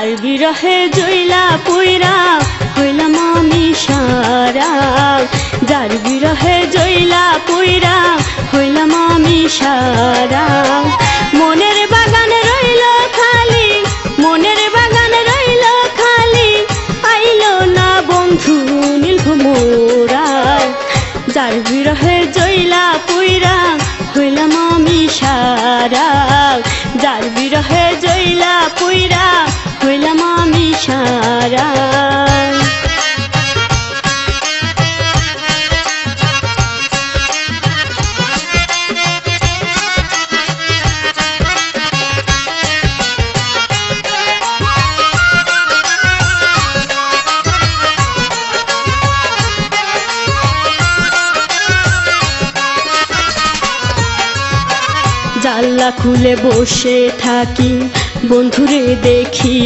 যার বিরহে জইলা পুইরা হইলাম আমি সারা, যার বিরহে জইলা পুইরা হইলাম আমি সারা। মনের বাগানে রইল খালি, মনের বাগানে রইল খালি, আইলো না বন্ধু নীলভোমরা। যার বিরহে জইলা পুইরা হইলাম আমি সারা, যার বিরহে জইলা পুইরা হইলাম আমি সারা। জানলা খুলে বসে থাকি, বন্ধুরে দেখি